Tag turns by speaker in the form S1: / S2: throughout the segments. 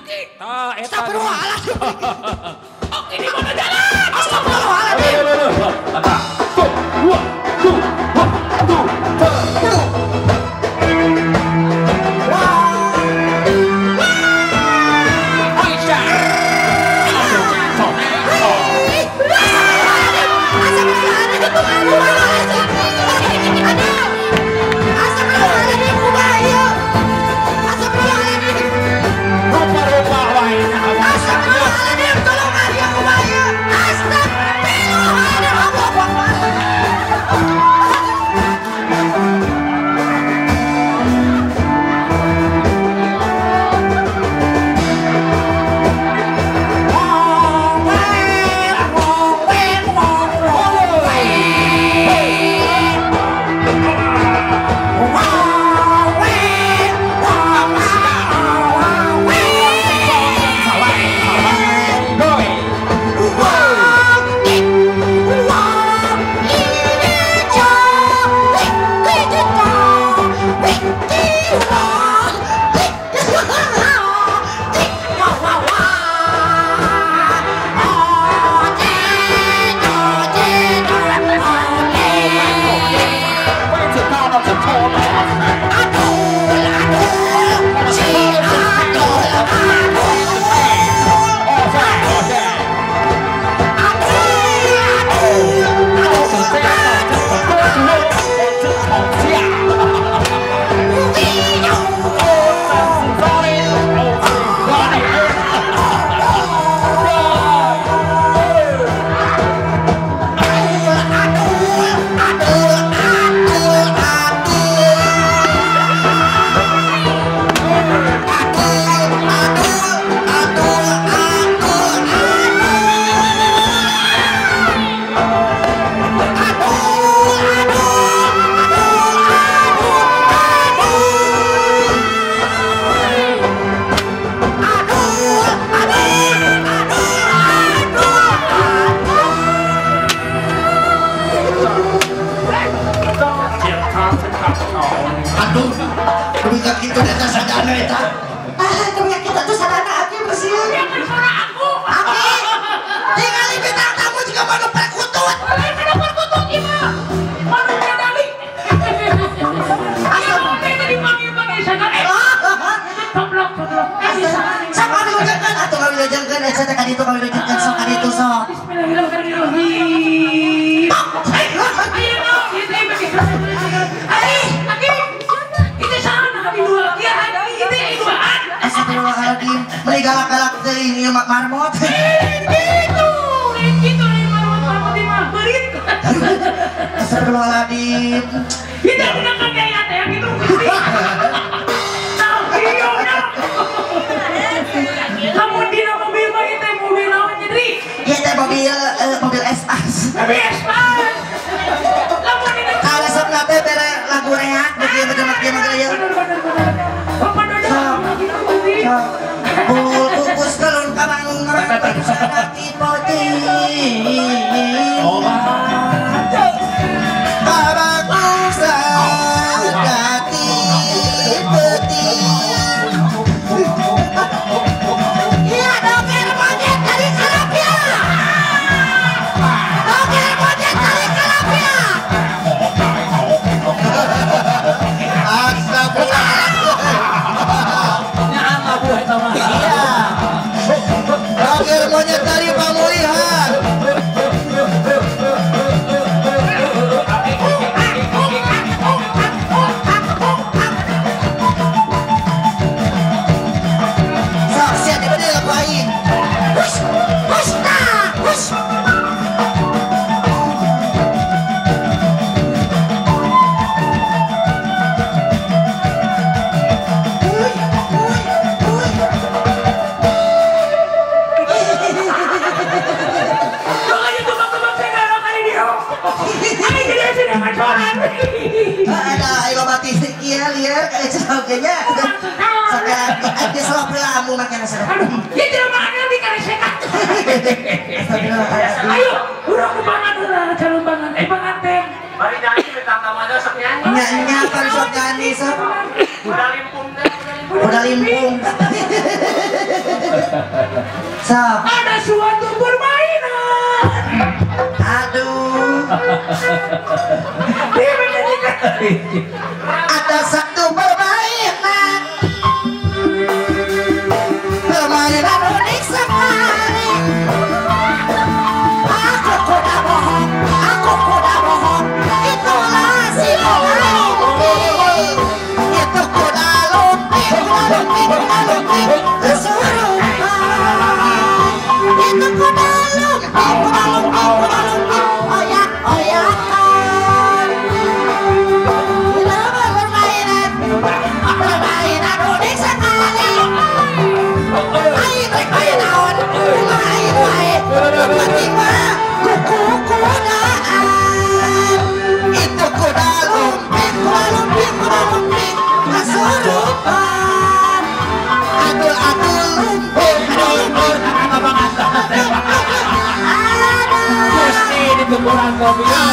S1: sakit.
S2: Astagfirullahaladzim.
S1: Oke, di mana jalan?
S2: Astagfirullahaladzim.
S3: Meli galak-galak dari ini marmot.
S1: Gitu nih marmot mah berit.
S3: Astagfirullahaladzim.
S1: Kita gunakan kayak yang gitu. Kamu di mobil mah itu mobil naon jadi?
S3: Iya teh mobil espas.
S1: Mobil espas. Kamu di
S3: kalau sebelah teh bere lagu reak begitu macam gaya. Bungkus telur kabangun ngerang sadaki poti. Kabangun sadaki poti. Iya dokter monyet dari Kalapia. Dokter monyet dari Kalapia. Dokter monyet dari pemulihan. Saksian di mana ngapain? Hush, hush, nah, hush. Ada ayo mati iya liar kayak sebagainya. Sekarang di selok lamu makan nasi.
S1: Ya tidak makan di karesekan. Ayo, udah kebangan udah calon bangan. Banganten.
S4: Mari nyanyi bintang tamunya sok nyanyi.
S3: Nyanyi kan sok nyanyi sok.
S4: Udah limpung deh.
S3: Udah limpung. Sok.
S1: Ada suatu permainan.
S3: Aduh.
S1: Dia menyanyikan.
S3: Ada satu permainan. Permainan unik sekali. Aku kuda bohong. Aku kuda bohong. Itulah si kuda lumping. Itu kuda lumping. Kuda lumping. Kuda lumping. Kesurupan. Itu kuda lumping. Kuda lumping. Kuda lumping. Oyak oyakan. Lama permainan. Permainan unik sekali. Ayo main naon. Main main. Tiba-tiba kuku kudaan. Itu kuda lumping. Kuda lumping. Kuda lumping. Kesurupan. Adul-adul lumping. Adul lumping.
S1: Gusti di tukuran kopinya.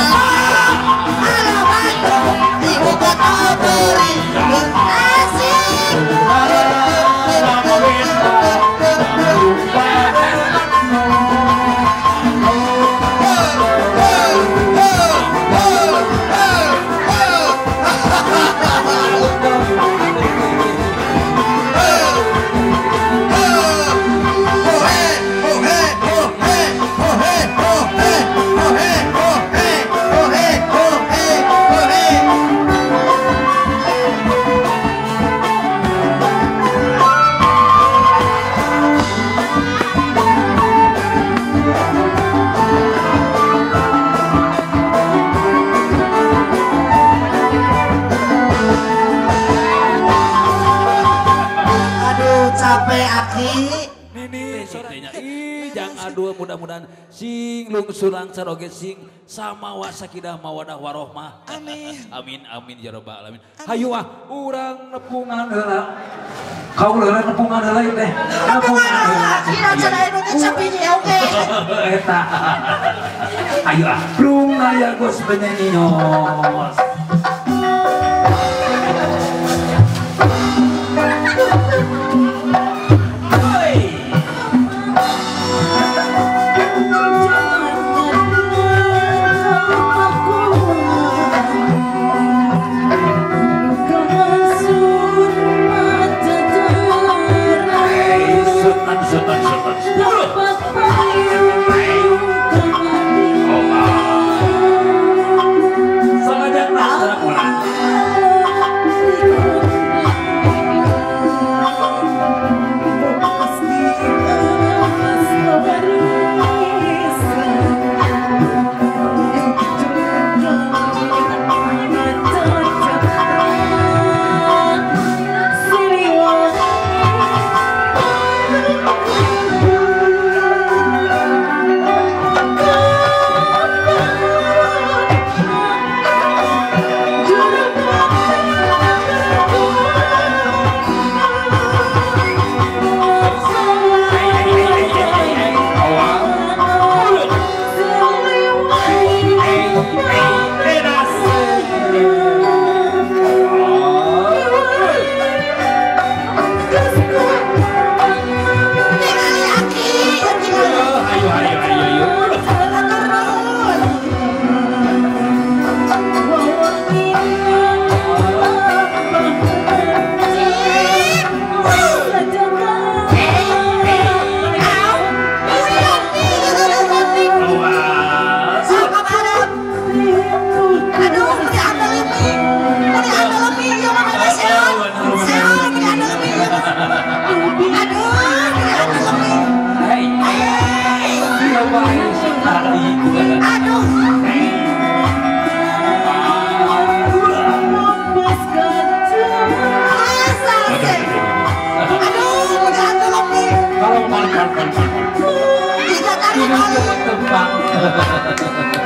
S3: Halo Bandung, ibu kota beri asik. Aduh capek aki.
S5: Nini sorenya jang aduh mudah-mudahan sing lungsurang saroge sing sama wasakidah mawadah warohmah.
S2: Amin.
S5: Amin amin ya rabbal alamin.
S1: Hayu urang nepungan heula. Kau leuleuh nepungan heula ieu teh. Nepungan heula.
S3: Kira cara Indonesia pilih oke.
S1: Eta. Ayo rung aya gos penyanyi nyos.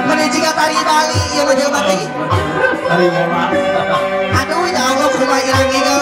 S3: Mana jika tari Bali yang menjelma teh.
S1: Tari mola.
S3: Aduh ya Allah kumaha irang ieu.